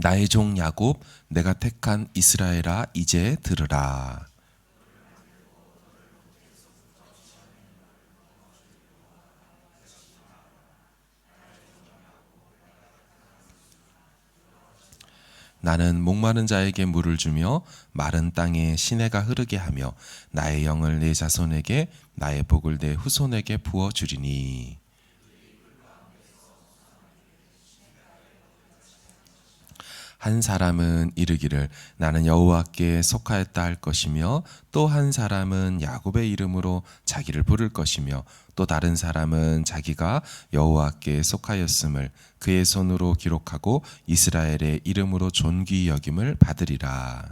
나의 종 야곱, 내가 택한 이스라엘아, 이제 들으라. 나는 목마른 자에게 물을 주며 마른 땅에 시내가 흐르게 하며 나의 영을 내 자손에게, 나의 복을 내 후손에게 부어 주리니. 한 사람은 이르기를 나는 여호와께 속하였다 할 것이며, 또 한 사람은 야곱의 이름으로 자기를 부를 것이며, 또 다른 사람은 자기가 여호와께 속하였음을 그의 손으로 기록하고 이스라엘의 이름으로 존귀 여김을 받으리라.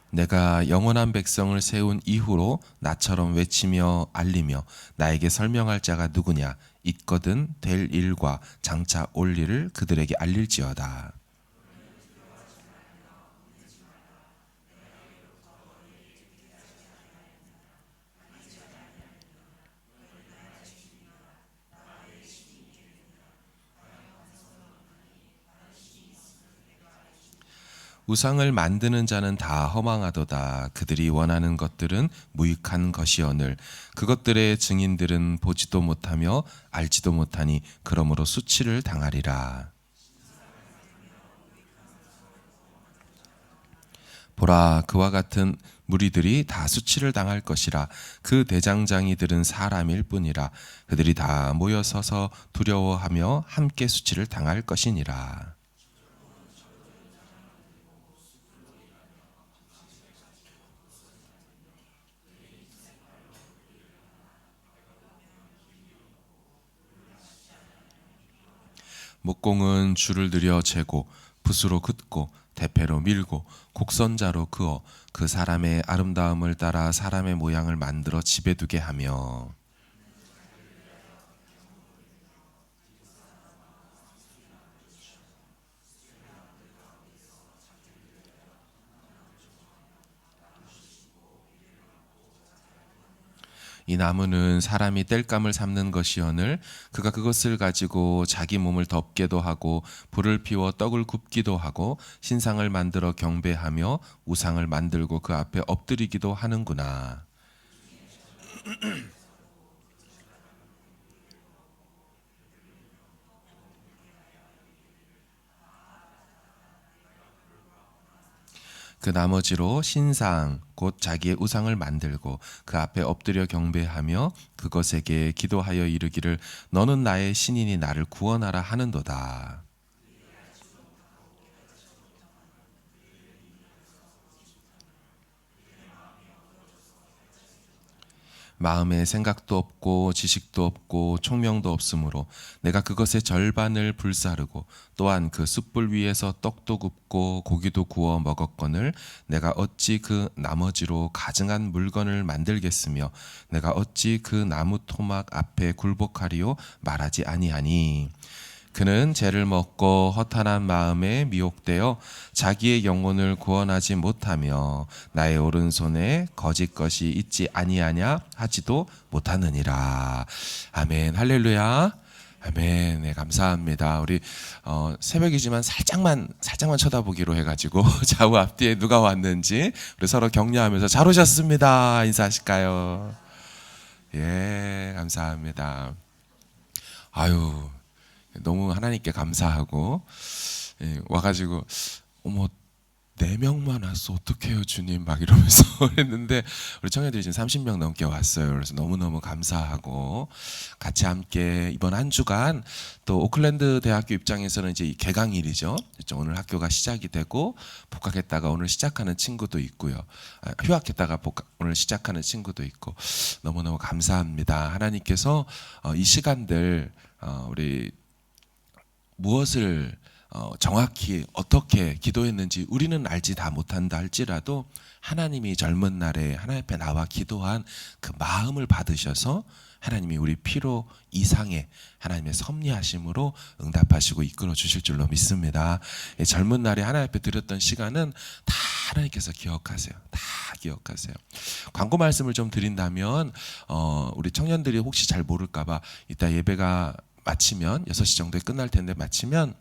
내가 영원한 백성을 세운 이후로 나처럼 외치며 알리며 나에게 설명할 자가 누구냐? 있거든 될 일과 장차 올 일을 그들에게 알릴지어다. 우상을 만드는 자는 다 허망하도다. 그들이 원하는 것들은 무익한 것이오늘 그것들의 증인들은 보지도 못하며 알지도 못하니 그러므로 수치를 당하리라. 보라, 그와 같은 무리들이 다 수치를 당할 것이라. 그 대장장이들은 사람일 뿐이라. 그들이 다 모여 서서 두려워하며 함께 수치를 당할 것이니라. 목공은 줄을 들여 재고 붓으로 긋고 대패로 밀고 곡선자로 그어 그 사람의 아름다움을 따라 사람의 모양을 만들어 집에 두게 하며, 이 나무는 사람이 땔감을 삼는 것이오늘 그가 그것을 가지고 자기 몸을 덮게도 하고 불을 피워 떡을 굽기도 하고 신상을 만들어 경배하며 우상을 만들고 그 앞에 엎드리기도 하는구나. 그 나머지로 신상 곧 자기의 우상을 만들고 그 앞에 엎드려 경배하며 그것에게 기도하여 이르기를 너는 나의 신이니 나를 구원하라 하는도다. 마음에 생각도 없고 지식도 없고 총명도 없으므로 내가 그것의 절반을 불사르고 또한 그 숯불 위에서 떡도 굽고 고기도 구워 먹었거늘 내가 어찌 그 나머지로 가증한 물건을 만들겠으며 내가 어찌 그 나무 토막 앞에 굴복하리요 말하지 아니하니. 그는 죄를 먹고 허탄한 마음에 미혹되어 자기의 영혼을 구원하지 못하며 나의 오른손에 거짓 것이 있지 아니하냐 하지도 못하느니라. 아멘. 할렐루야. 아멘. 네, 감사합니다. 우리 새벽이지만 살짝만 쳐다보기로 해가지고 좌우 앞뒤에 누가 왔는지 우리 서로 격려하면서 잘 오셨습니다. 인사하실까요? 예, 감사합니다. 아유. 너무 하나님께 감사하고 와가지고 어머 4명만 왔어 어떡해요 주님 막 이러면서 했는데 우리 청년들이 지금 30명 넘게 왔어요. 그래서 너무너무 감사하고 같이 함께 이번 한 주간 또 오클랜드 대학교 입장에서는 이제 개강일이죠. 오늘 학교가 시작이 되고 복학했다가 오늘 시작하는 친구도 있고요. 휴학했다가 오늘 시작하는 친구도 있고 너무너무 감사합니다. 하나님께서 이 시간들 우리 무엇을 정확히 어떻게 기도했는지 우리는 알지 다 못한다 할지라도 하나님이 젊은 날에 하나님 앞에 나와 기도한 그 마음을 받으셔서 하나님이 우리 필요 이상의 하나님의 섭리하심으로 응답하시고 이끌어 주실 줄로 믿습니다. 젊은 날에 하나님 앞에 드렸던 시간은 다 하나님께서 기억하세요. 다 기억하세요. 광고 말씀을 좀 드린다면 우리 청년들이 혹시 잘 모를까봐 이따 예배가 마치면 6시 정도에 끝날 텐데 마치면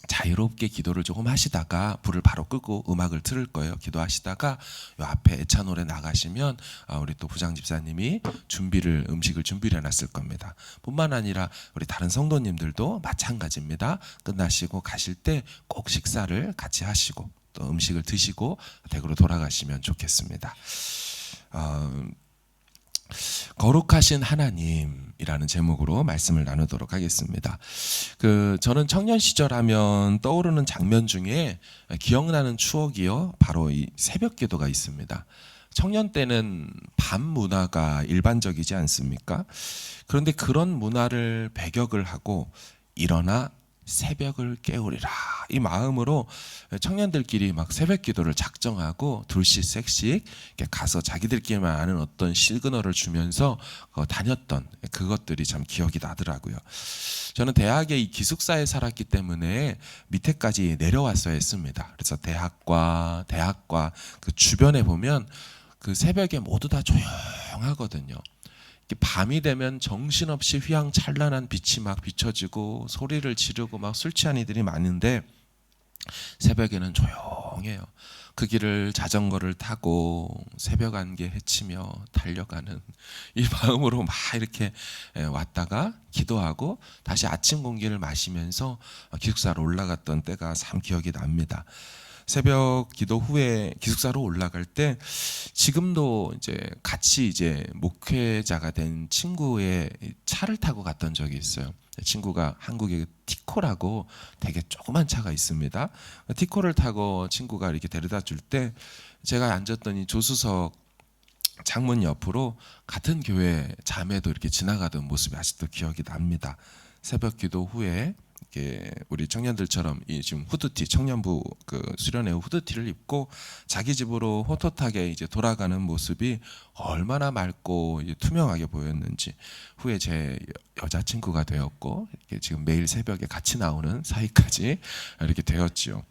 자유롭게 기도를 조금 하시다가 불을 바로 끄고 음악을 틀을 거예요. 기도하시다가 요 앞에 애차 노래 나가시면 우리 또 부장 집사님이 음식을 준비를 해놨을 겁니다. 뿐만 아니라 우리 다른 성도님들도 마찬가지입니다. 끝나시고 가실 때 꼭 식사를 같이 하시고 또 음식을 드시고 댁으로 돌아가시면 좋겠습니다. 거룩하신 하나님이라는 제목으로 말씀을 나누도록 하겠습니다. 저는 청년 시절하면 떠오르는 장면 중에 기억나는 추억이요, 바로 이 새벽 기도가 있습니다. 청년 때는 밤 문화가 일반적이지 않습니까? 그런데 그런 문화를 배격을 하고 일어나 새벽을 깨우리라 이 마음으로 청년들끼리 막 새벽 기도를 작정하고 둘씩 셋씩 가서 자기들끼리만 아는 어떤 시그널을 주면서 다녔던 그것들이 참 기억이 나더라고요. 저는 대학에 이 기숙사에 살았기 때문에 밑에까지 내려왔어야 했습니다. 그래서 대학과 그 주변에 보면 그 새벽에 모두 다 조용하거든요. 밤이 되면 정신없이 휘황찬란한 빛이 막 비춰지고 소리를 지르고 막 술 취한 이들이 많은데 새벽에는 조용해요. 그 길을 자전거를 타고 새벽 안개 헤치며 달려가는 이 마음으로 막 이렇게 왔다가 기도하고 다시 아침 공기를 마시면서 기숙사로 올라갔던 때가 참 기억이 납니다. 새벽 기도 후에 기숙사로 올라갈 때 지금도 이제 같이 목회자가 된 친구의 차를 타고 갔던 적이 있어요. 친구가 한국에 티코라고 되게 조그만 차가 있습니다. 티코를 타고 친구가 이렇게 데려다 줄 때 제가 앉았던 이 조수석 창문 옆으로 같은 교회 자매도 이렇게 지나가던 모습이 아직도 기억이 납니다. 새벽 기도 후에 우리 청년들처럼 이 지금 후드티 청년부 수련회 후드티를 입고 자기 집으로 헛헛하게 돌아가는 모습이 얼마나 맑고 투명하게 보였는지 후에 제 여자친구가 되었고 지금 매일 새벽에 같이 나오는 사이까지 이렇게 되었지요.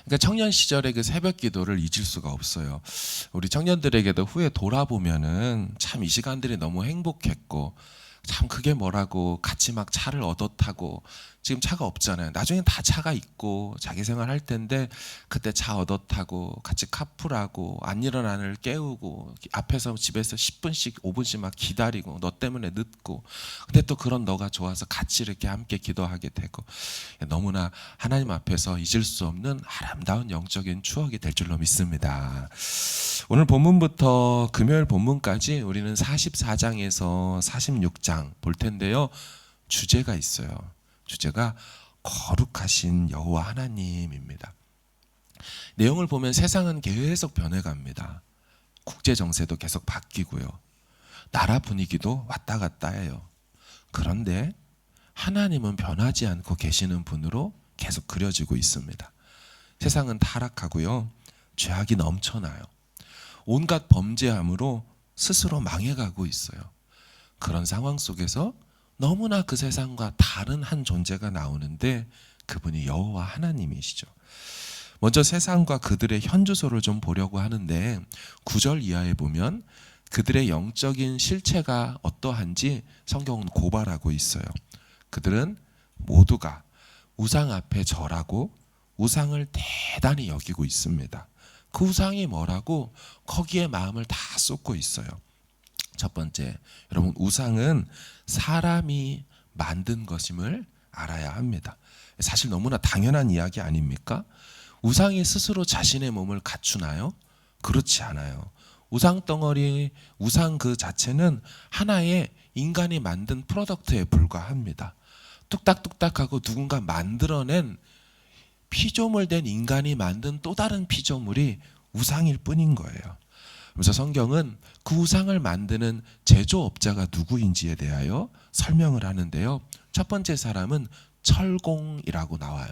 그러니까 청년 시절의 그 새벽 기도를 잊을 수가 없어요. 우리 청년들에게도 후에 돌아보면은 참 이 시간들이 너무 행복했고 참 그게 뭐라고 같이 막 차를 얻어 타고 지금 차가 없잖아요. 나중엔 다 차가 있고 자기 생활 할 텐데 그때 차 얻어 타고 같이 카풀하고 안 일어나는 깨우고 앞에서 집에서 10분씩 5분씩 막 기다리고 너 때문에 늦고 근데 또 그런 너가 좋아서 같이 이렇게 함께 기도하게 되고 너무나 하나님 앞에서 잊을 수 없는 아름다운 영적인 추억이 될 줄로 믿습니다. 오늘 본문부터 금요일 본문까지 우리는 44장에서 46장 볼 텐데요. 주제가 있어요. 주제가 거룩하신 여호와 하나님입니다. 내용을 보면 세상은 계속 변해갑니다. 국제 정세도 계속 바뀌고요. 나라 분위기도 왔다 갔다 해요. 그런데 하나님은 변하지 않고 계시는 분으로 계속 그려지고 있습니다. 세상은 타락하고요. 죄악이 넘쳐나요. 온갖 범죄함으로 스스로 망해가고 있어요. 그런 상황 속에서 너무나 그 세상과 다른 한 존재가 나오는데 그분이 여호와 하나님이시죠. 먼저 세상과 그들의 현주소를 좀 보려고 하는데 9절 이하에 보면 그들의 영적인 실체가 어떠한지 성경은 고발하고 있어요. 그들은 모두가 우상 앞에 절하고 우상을 대단히 여기고 있습니다. 그 우상이 뭐라고 거기에 마음을 다 쏟고 있어요. 첫 번째, 여러분 우상은 사람이 만든 것임을 알아야 합니다. 사실 너무나 당연한 이야기 아닙니까? 우상이 스스로 자신의 몸을 갖추나요? 그렇지 않아요. 우상 덩어리, 우상 그 자체는 하나의 인간이 만든 프로덕트에 불과합니다. 뚝딱뚝딱하고 누군가 만들어낸 피조물 된 인간이 만든 또 다른 피조물이 우상일 뿐인 거예요. 그래서 성경은 그 우상을 만드는 제조업자가 누구인지에 대하여 설명을 하는데요. 첫 번째 사람은 철공이라고 나와요.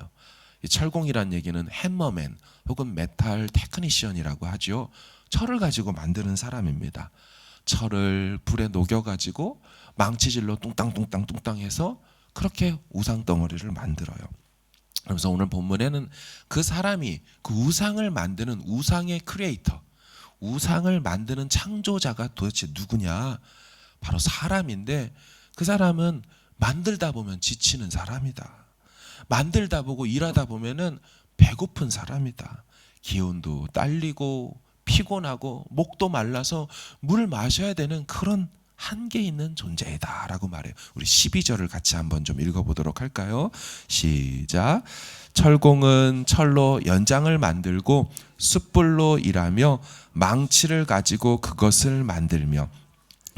이 철공이란 얘기는 해머맨 혹은 메탈 테크니션이라고 하죠. 철을 가지고 만드는 사람입니다. 철을 불에 녹여가지고 망치질로 뚱땅뚱땅 해서 그렇게 우상 덩어리를 만들어요. 그래서 오늘 본문에는 그 사람이 그 우상을 만드는 우상의 크리에이터, 우상을 만드는 창조자가 도대체 누구냐? 바로 사람인데, 그 사람은 만들다 보면 지치는 사람이다. 만들다 보고 일하다 보면은 배고픈 사람이다. 기운도 딸리고 피곤하고 목도 말라서 물 마셔야 되는 그런 한계 있는 존재이다 라고 말해요. 우리 12절을 같이 한번 좀 읽어보도록 할까요? 시작. 철공은 철로 연장을 만들고 숯불로 일하며 망치를 가지고 그것을 만들며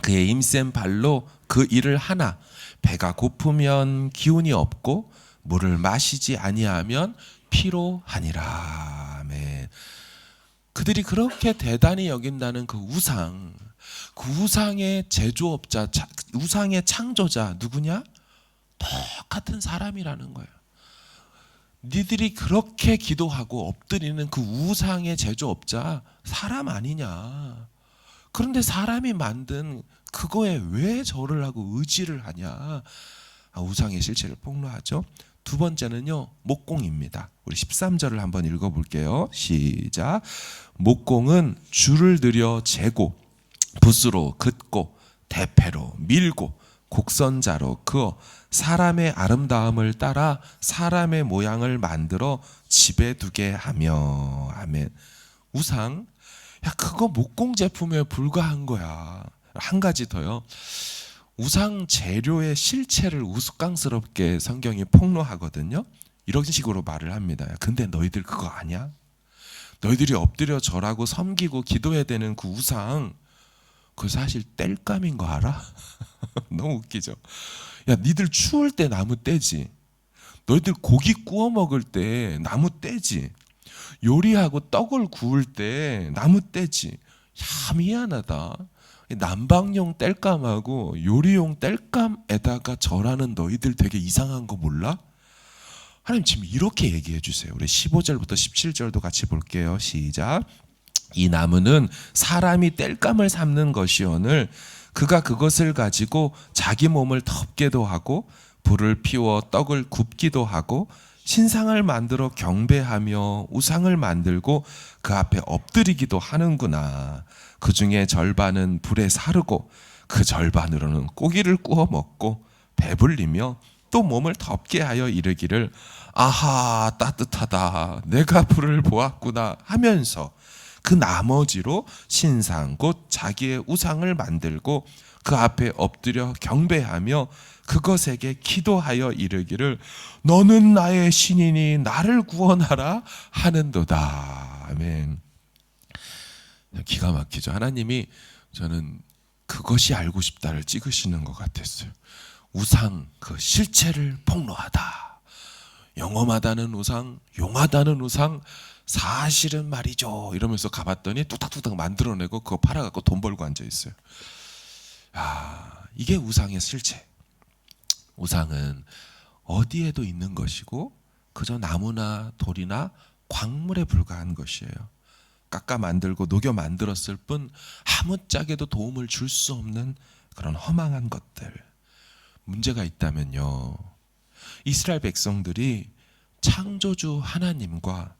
그의 힘센 발로 그 일을 하나 배가 고프면 기운이 없고 물을 마시지 아니하면 피로하니라. 아멘. 그들이 그렇게 대단히 여긴다는 그 우상의 제조업자, 우상의 창조자 누구냐? 똑같은 사람이라는 거예요. 니들이 그렇게 기도하고 엎드리는 그 우상의 제조업자 사람 아니냐? 그런데 사람이 만든 그거에 왜 절을 하고 의지를 하냐? 우상의 실체를 폭로하죠. 두 번째는요, 목공입니다. 우리 13절을 한번 읽어볼게요. 시작. 목공은 줄을 들여 재고 붓으로 긋고 대패로 밀고 곡선자로 그어 사람의 아름다움을 따라 사람의 모양을 만들어 집에 두게 하며. 아멘. 우상, 야 그거 목공 제품에 불과한 거야. 한 가지 더요. 우상 재료의 실체를 우스꽝스럽게 성경이 폭로하거든요. 이런 식으로 말을 합니다. 근데 너희들 그거 아냐? 너희들이 엎드려 절하고 섬기고 기도해야 되는 그 우상, 그거 사실 땔감인 거 알아? 너무 웃기죠. 야, 니들 추울 때 나무 떼지. 너희들 고기 구워 먹을 때 나무 떼지. 요리하고 떡을 구울 때 나무 떼지. 야, 미안하다. 난방용 땔감하고 요리용 땔감에다가 절하는 너희들 되게 이상한 거 몰라? 하나님 지금 이렇게 얘기해 주세요. 우리 15절부터 17절도 같이 볼게요. 시작. 이 나무는 사람이 땔감을 삼는 것이오늘 그가 그것을 가지고 자기 몸을 덮게도 하고 불을 피워 떡을 굽기도 하고 신상을 만들어 경배하며 우상을 만들고 그 앞에 엎드리기도 하는구나. 그 중에 절반은 불에 사르고 그 절반으로는 고기를 구워 먹고 배불리며 또 몸을 덮게 하여 이르기를 아하 따뜻하다 내가 불을 보았구나 하면서 그 나머지로 신상 곧 자기의 우상을 만들고 그 앞에 엎드려 경배하며 그것에게 기도하여 이르기를 너는 나의 신이니 나를 구원하라 하는도다. 아멘. 기가 막히죠. 하나님이 저는 그것이 알고 싶다를 찍으시는 것 같았어요. 우상 그 실체를 폭로하다. 영험하다는 우상, 용하다는 우상, 사실은 말이죠 이러면서 가봤더니 뚝딱뚝딱 만들어내고 그거 팔아갖고 돈 벌고 앉아있어요. 이게 우상의 실체. 우상은 어디에도 있는 것이고 그저 나무나 돌이나 광물에 불과한 것이에요. 깎아 만들고 녹여 만들었을 뿐 아무짝에도 도움을 줄 수 없는 그런 허망한 것들. 문제가 있다면요, 이스라엘 백성들이 창조주 하나님과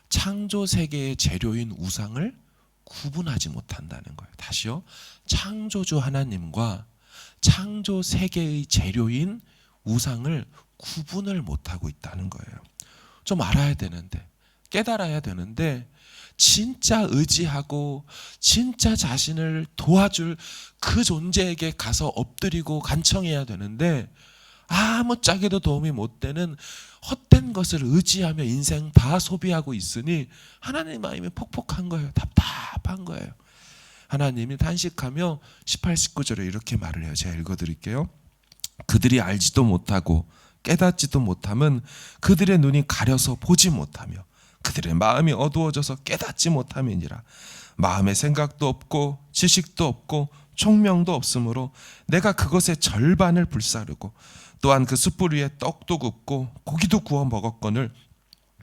창조 세계의 재료인 우상을 구분하지 못한다는 거예요. 다시요. 창조주 하나님과 창조 세계의 재료인 우상을 구분을 못하고 있다는 거예요. 좀 알아야 되는데, 깨달아야 되는데, 진짜 의지하고 진짜 자신을 도와줄 그 존재에게 가서 엎드리고 간청해야 되는데 아무짝에도 도움이 못 되는 헛된 것을 의지하며 인생 다 소비하고 있으니 하나님 마음이 폭폭한 거예요. 답답한 거예요. 하나님이 탄식하며 18, 19절에 이렇게 말을 해요. 제가 읽어드릴게요. 그들이 알지도 못하고 깨닫지도 못함은 그들의 눈이 가려서 보지 못하며 그들의 마음이 어두워져서 깨닫지 못함이니라. 마음의 생각도 없고 지식도 없고 총명도 없으므로 내가 그것의 절반을 불사르고 또한 그 숯불 위에 떡도 굽고 고기도 구워 먹었거늘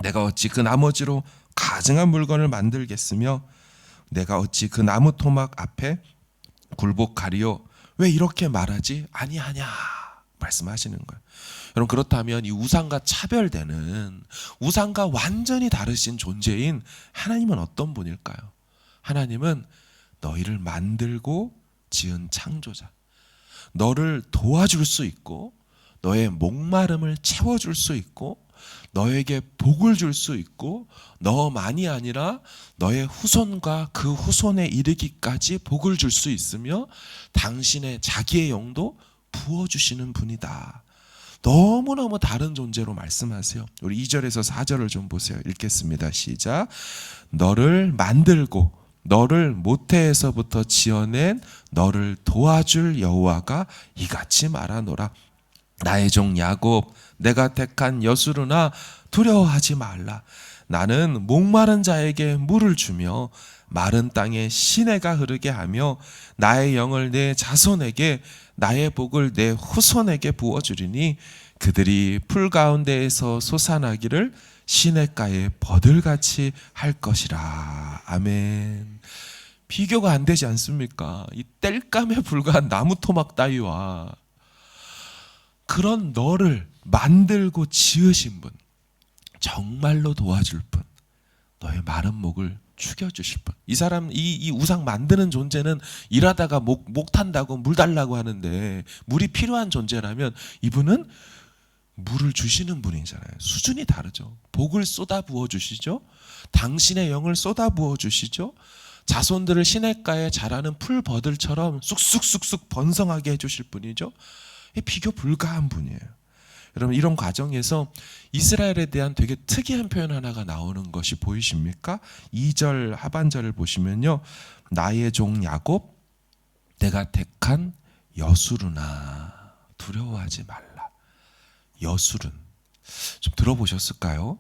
내가 어찌 그 나머지로 가증한 물건을 만들겠으며 내가 어찌 그 나무 토막 앞에 굴복하리요. 왜 이렇게 말하지 아니하냐 말씀하시는 거예요. 여러분, 그렇다면 이 우상과 차별되는, 우상과 완전히 다르신 존재인 하나님은 어떤 분일까요? 하나님은 너희를 만들고 지은 창조자, 너를 도와줄 수 있고 너의 목마름을 채워줄 수 있고 너에게 복을 줄 수 있고 너만이 아니라 너의 후손과 그 후손에 이르기까지 복을 줄 수 있으며 당신의 자기의 영도 부어주시는 분이다. 너무너무 다른 존재로 말씀하세요. 우리 2절에서 4절을 좀 보세요. 읽겠습니다. 시작. 너를 만들고 너를 모태에서부터 지어낸 너를 도와줄 여호와가 이같이 말하노라. 나의 종 야곱, 내가 택한 여수르나 두려워하지 말라. 나는 목마른 자에게 물을 주며 마른 땅에 시내가 흐르게 하며 나의 영을 내 자손에게 나의 복을 내 후손에게 부어주리니 그들이 풀 가운데에서 솟아나기를 시냇가에 버들같이 할 것이라. 아멘. 비교가 안 되지 않습니까? 이 땔감에 불과한 나무 토막 따위와 그런 너를 만들고 지으신 분, 정말로 도와줄 분, 너의 마른 목을 축여주실 분. 이 사람, 이 우상 만드는 존재는 일하다가 목 탄다고 물 달라고 하는데 물이 필요한 존재라면 이분은 물을 주시는 분이잖아요. 수준이 다르죠. 복을 쏟아 부어 주시죠. 당신의 영을 쏟아 부어 주시죠. 자손들을 시냇가에 자라는 풀버들처럼 쑥쑥쑥쑥 번성하게 해주실 분이죠. 비교 불가한 분이에요. 여러분, 이런 과정에서 이스라엘에 대한 되게 특이한 표현 하나가 나오는 것이 보이십니까? 2절 하반절을 보시면요, 나의 종 야곱, 내가 택한 여수르나 두려워하지 말라. 여수른, 좀 들어보셨을까요?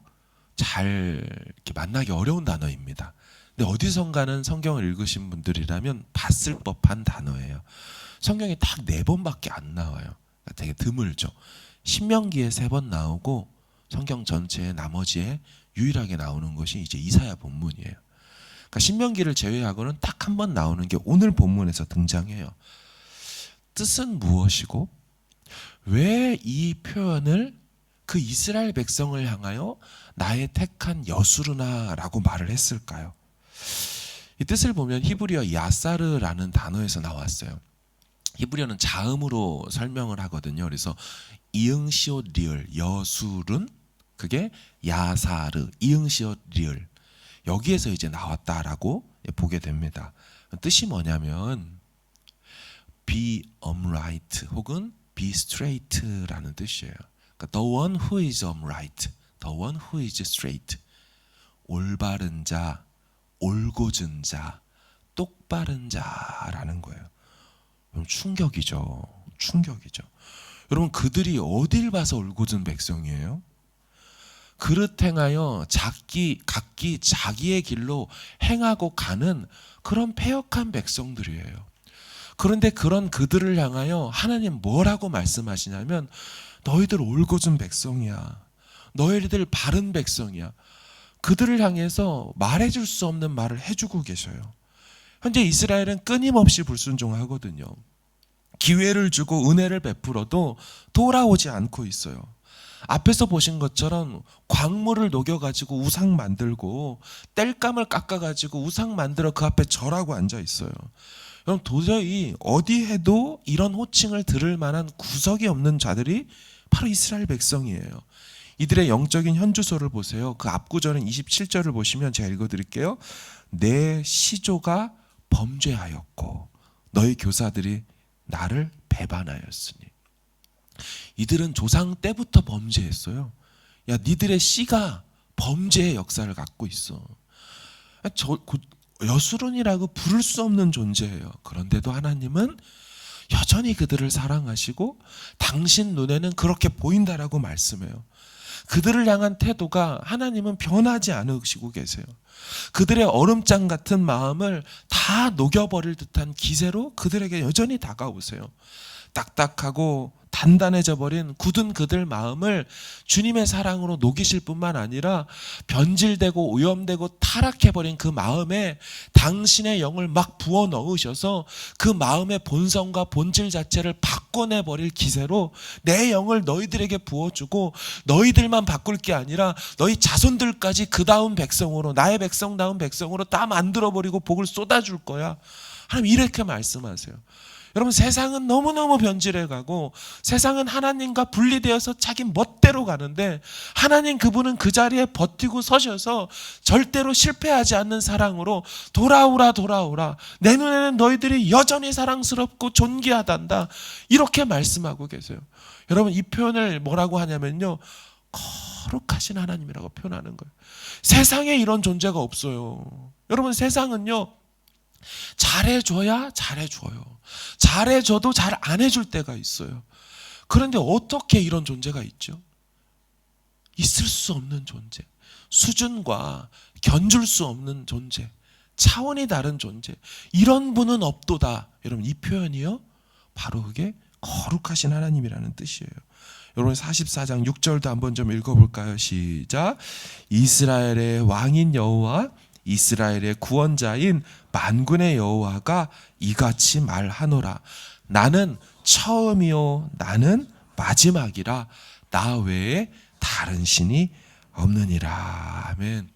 잘 이렇게 만나기 어려운 단어입니다. 근데 어디선가는 성경을 읽으신 분들이라면 봤을 법한 단어예요. 성경에 딱 4번밖에 안 나와요. 되게 드물죠. 신명기에 3번 나오고 성경 전체의 나머지에 유일하게 나오는 것이 이제 이사야 본문이에요. 그러니까 신명기를 제외하고는 딱 한 번 나오는 게 오늘 본문에서 등장해요. 뜻은 무엇이고 왜 이 표현을 그 이스라엘 백성을 향하여 나의 택한 여수르나라고 말을 했을까요? 이 뜻을 보면 히브리어 야사르라는 단어에서 나왔어요. 히브리어는 자음으로 설명을 하거든요. 그래서 이응 시옷 리을 여술은 그게 야사르 이응 시옷 리을 여기에서 이제 나왔다라고 보게 됩니다. 뜻이 뭐냐면 be upright 혹은 be straight라는 뜻이에요. 그러니까 the one who is upright, the one who is straight. 올바른 자, 올곧은 자, 똑바른 자라는 거예요. 충격이죠. 충격이죠. 여러분, 그들이 어딜 봐서 올곧은 백성이에요? 그릇 행하여 각기 자기의 길로 행하고 가는 그런 패역한 백성들이에요. 그런데 그런 그들을 향하여 하나님 뭐라고 말씀하시냐면 너희들 올곧은 백성이야. 너희들 바른 백성이야. 그들을 향해서 말해줄 수 없는 말을 해주고 계셔요. 현재 이스라엘은 끊임없이 불순종하거든요. 기회를 주고 은혜를 베풀어도 돌아오지 않고 있어요. 앞에서 보신 것처럼 광물을 녹여가지고 우상 만들고 땔감을 깎아가지고 우상 만들어 그 앞에 절하고 앉아 있어요. 그럼 도저히 어디 해도 이런 호칭을 들을 만한 구석이 없는 자들이 바로 이스라엘 백성이에요. 이들의 영적인 현주소를 보세요. 그 앞구절은 27절을 보시면 제가 읽어드릴게요. 내 시조가 범죄하였고 너희 교사들이 나를 배반하였으니. 이들은 조상 때부터 범죄했어요. 야, 니들의 씨가 범죄의 역사를 갖고 있어. 여수론이라고 부를 수 없는 존재예요. 그런데도 하나님은 여전히 그들을 사랑하시고 당신 눈에는 그렇게 보인다라고 말씀해요. 그들을 향한 태도가 하나님은 변하지 않으시고 계세요. 그들의 얼음장 같은 마음을 다 녹여버릴 듯한 기세로 그들에게 여전히 다가오세요. 딱딱하고 단단해져 버린 굳은 그들 마음을 주님의 사랑으로 녹이실 뿐만 아니라 변질되고 오염되고 타락해버린 그 마음에 당신의 영을 막 부어 넣으셔서 그 마음의 본성과 본질 자체를 바꿔내버릴 기세로 내 영을 너희들에게 부어주고 너희들만 바꿀 게 아니라 너희 자손들까지 그 다음 백성으로, 나의 백성다운 백성으로 다 만들어버리고 복을 쏟아줄 거야. 하나님 이렇게 말씀하세요. 여러분, 세상은 너무너무 변질해가고 세상은 하나님과 분리되어서 자기 멋대로 가는데 하나님 그분은 그 자리에 버티고 서셔서 절대로 실패하지 않는 사랑으로 돌아오라 돌아오라, 내 눈에는 너희들이 여전히 사랑스럽고 존귀하단다, 이렇게 말씀하고 계세요. 여러분, 이 표현을 뭐라고 하냐면요, 거룩하신 하나님이라고 표현하는 거예요. 세상에 이런 존재가 없어요. 여러분, 세상은요 잘해줘야 잘해줘요. 잘해줘도 잘 안 해줄 때가 있어요. 그런데 어떻게 이런 존재가 있죠? 있을 수 없는 존재, 수준과 견줄 수 없는 존재, 차원이 다른 존재, 이런 분은 없도다. 여러분, 이 표현이요 바로 그게 거룩하신 하나님이라는 뜻이에요. 여러분, 44장 6절도 한번 좀 읽어볼까요? 시작. 이스라엘의 왕인 여호와, 이스라엘의 구원자인 만군의 여호와가 이같이 말하노라. 나는 처음이요 나는 마지막이라, 나 외에 다른 신이 없느니라. 아멘.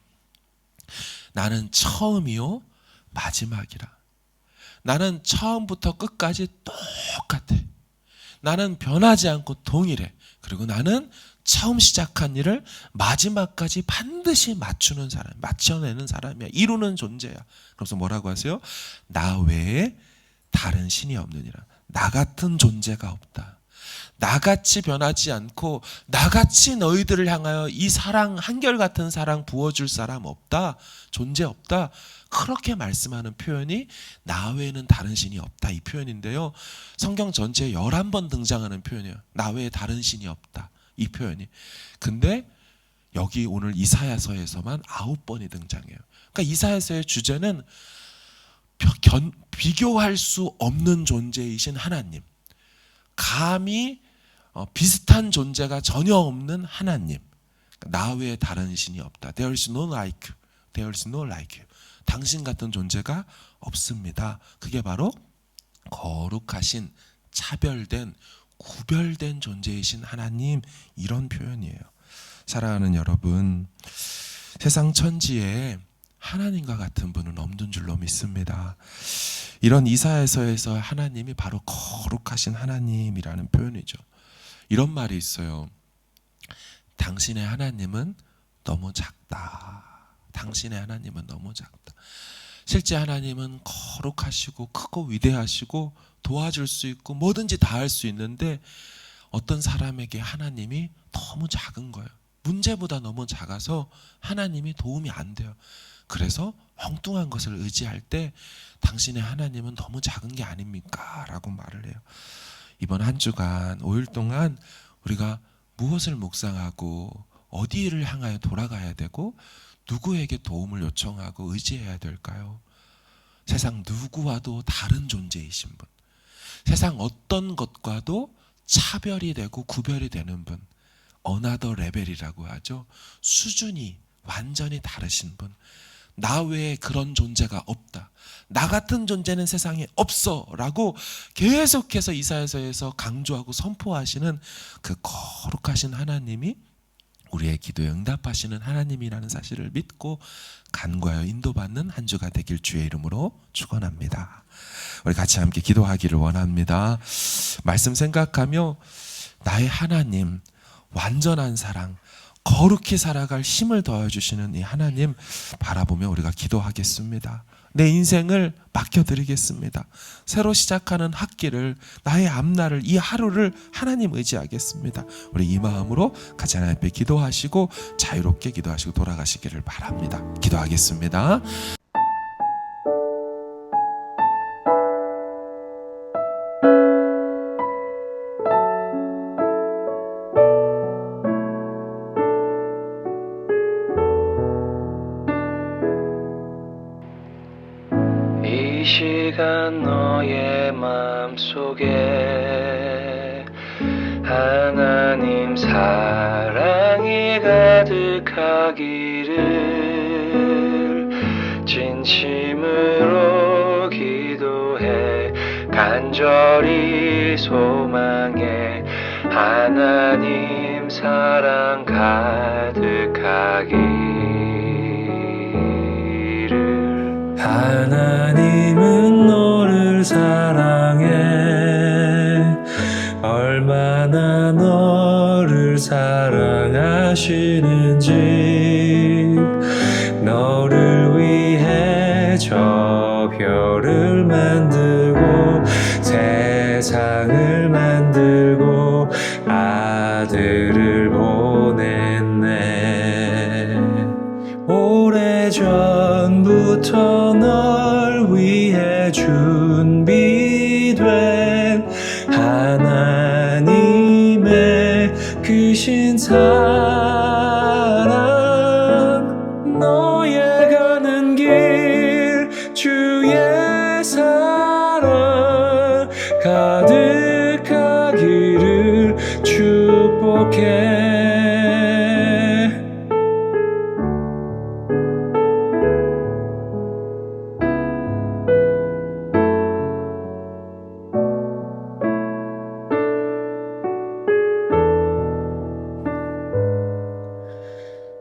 나는 처음이요 마지막이라. 나는 처음부터 끝까지 똑같아. 나는 변하지 않고 동일해. 그리고 나는 처음 시작한 일을 마지막까지 반드시 맞추는 사람, 맞춰내는 사람이야. 이루는 존재야. 그래서 뭐라고 하세요? 나 외에 다른 신이 없느니라. 나 같은 존재가 없다. 나같이 변하지 않고 나같이 너희들을 향하여 이 사랑, 한결같은 사랑 부어줄 사람 없다. 존재 없다. 그렇게 말씀하는 표현이 나 외에는 다른 신이 없다, 이 표현인데요, 성경 전체에 11번 등장하는 표현이에요. 나 외에 다른 신이 없다, 이 표현이. 근데 여기 오늘 이사야서에서만 9번이 등장해요. 그러니까 이사야서의 주제는 비교할 수 없는 존재이신 하나님, 감히 비슷한 존재가 전혀 없는 하나님, 나 외에 다른 신이 없다. There is no like you. There is no like you. 당신 같은 존재가 없습니다. 그게 바로 거룩하신, 차별된, 구별된 존재이신 하나님, 이런 표현이에요. 사랑하는 여러분, 세상 천지에 하나님과 같은 분은 없는 줄로 믿습니다. 이런 이사야서에서 하나님이 바로 거룩하신 하나님이라는 표현이죠. 이런 말이 있어요. 당신의 하나님은 너무 작다. 당신의 하나님은 너무 작다. 실제 하나님은 거룩하시고 크고 위대하시고 도와줄 수 있고 뭐든지 다 할 수 있는데 어떤 사람에게 하나님이 너무 작은 거예요. 문제보다 너무 작아서 하나님이 도움이 안 돼요. 그래서 엉뚱한 것을 의지할 때 당신의 하나님은 너무 작은 게 아닙니까? 라고 말을 해요. 이번 한 주간 5일 동안 우리가 무엇을 묵상하고 어디를 향하여 돌아가야 되고 누구에게 도움을 요청하고 의지해야 될까요? 세상 누구와도 다른 존재이신 분, 세상 어떤 것과도 차별이 되고 구별이 되는 분, 어나더 레벨이라고 하죠. 수준이 완전히 다르신 분, 나 외에 그런 존재가 없다, 나 같은 존재는 세상에 없어 라고 계속해서 이사야서에서 강조하고 선포하시는 그 거룩하신 하나님이 우리의 기도에 응답하시는 하나님이라는 사실을 믿고 간구하여 인도받는 한 주가 되길 주의 이름으로 축원합니다. 우리 같이 함께 기도하기를 원합니다. 말씀 생각하며 나의 하나님, 완전한 사랑, 거룩히 살아갈 힘을 더해주시는 이 하나님 바라보며 우리가 기도하겠습니다. 내 인생을 맡겨드리겠습니다. 새로 시작하는 학기를, 나의 앞날을, 이 하루를 하나님 의지하겠습니다. 우리 이 마음으로 같이 하나님 앞에 기도하시고 자유롭게 기도하시고 돌아가시기를 바랍니다. 기도하겠습니다. 이 시간 너의 마음속에 하나님 사랑이 가득하기를 진심으로 기도해 간절히 소망해 하나님 사랑 가득하기를. 하나님은 너를 사랑해 얼마나 너를 사랑하시는지 너를 위해 저 별을 만들고 세상을 만들고 아들을 보냈네. 오래전부터 널 위해 준비된 하나님의 크신 사랑 너의 가는 길 주의 사랑 가득하기를 축복해.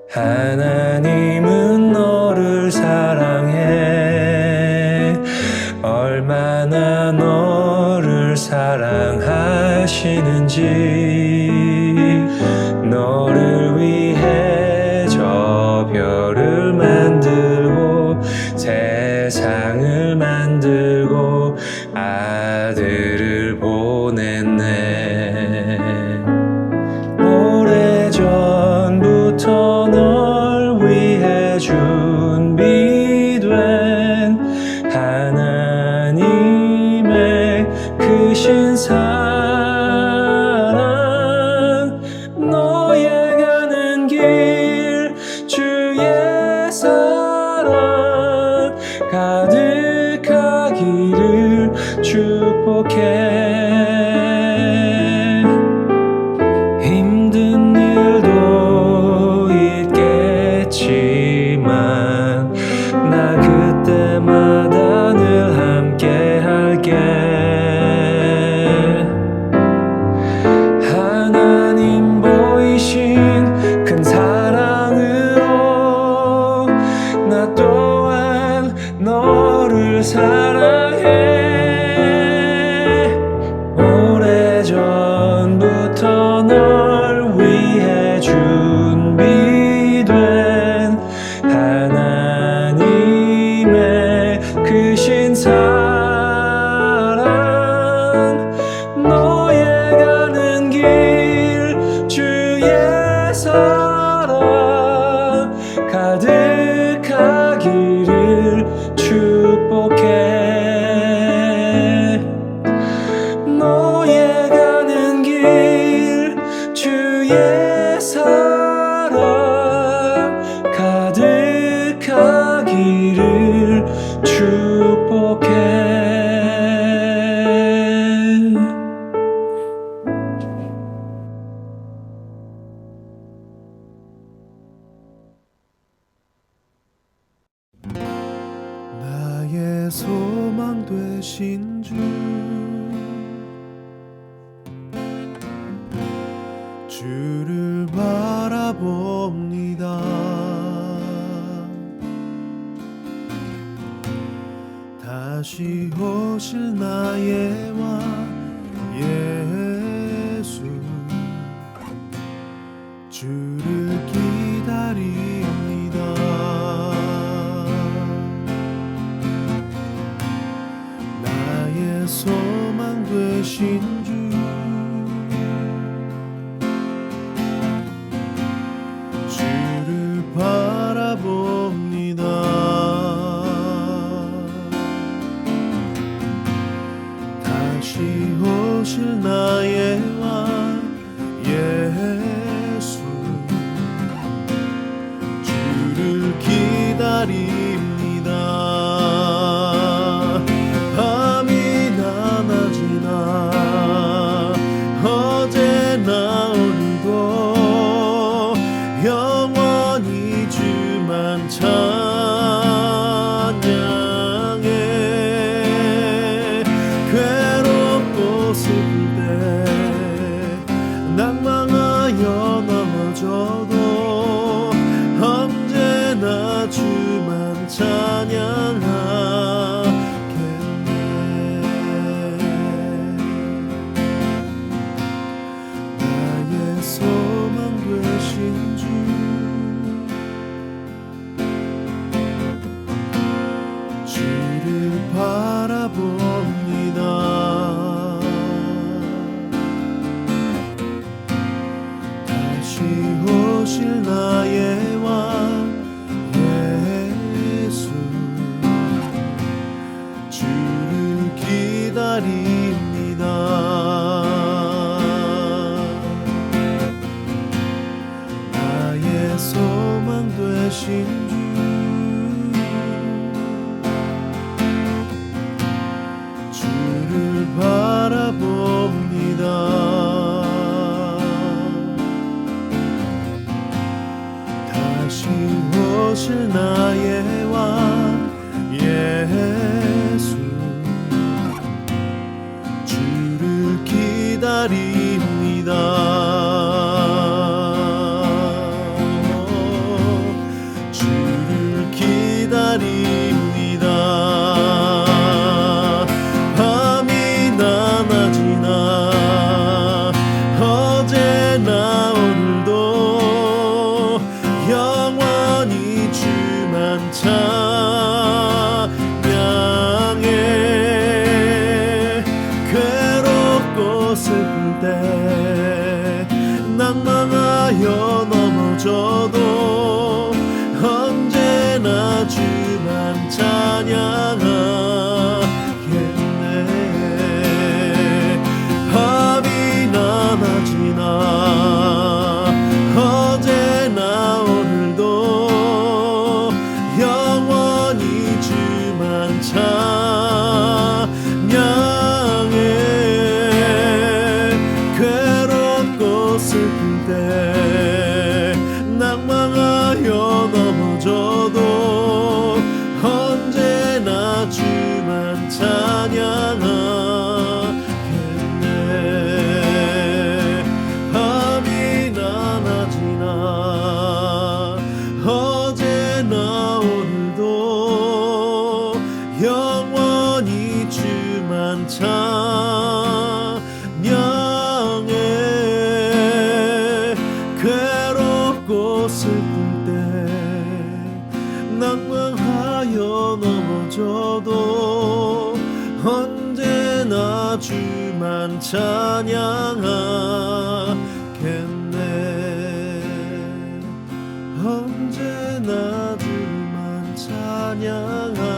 하나님은 너를 사랑해 얼마나 너를 사랑하시는지 너를 위해 저 별을 만들고 세상을 만들고 아들을 보냈네. 오래전부터 널 위해 준비된 하나님의 크신 사랑 너의 가는 길 주의 사랑 가득하기를 축복해. 힘든 일도 있겠지만 나 그때마다 늘 함께 할게. 하나님 보이신 큰 사랑으로 나 또한 너를 사랑해. 오래전부터 널 위해 준비된 하나님의 크신 사랑 너의 가는 길 주의 사랑 가득하기를 축복해. 너의 가는 길 주의 사랑 가득하기를 축복해. 나의 소망 되신 주 주를 바라봅니다. 다시 오실 나의 왕 예수 주를 기다립니다. 나의 소망 되신 주 주를 바라봅니다. 다시 오실 나의 왕 예수 주를 기다립니다. 기다립니다. 나의 소망 되신 주를 바라봅니다. 다시 오실 나의 왕 예수, 주를 기다립니다. 주를 기다립니다. 밤이나 낮이나 어제나 오늘도 영원히 주만 찬양해. 괴롭고 슬플 때 낭망하여 넘어져도 언제나 주만 찬양하겠네. 밤이나 낮이나 어제나 오늘도 영원히 주만 찬양해. 괴롭고 슬플 때 낭망하여 넘어져도 언제나 주만 찬양하겠네. 밤이나 낮이나 어제나 오늘도 영원히 주만 찬양해. 괴롭고 슬플 때 낭망하여 넘어져도 언제나 주만 찬양하겠네. 언제나 주만 찬양하겠네.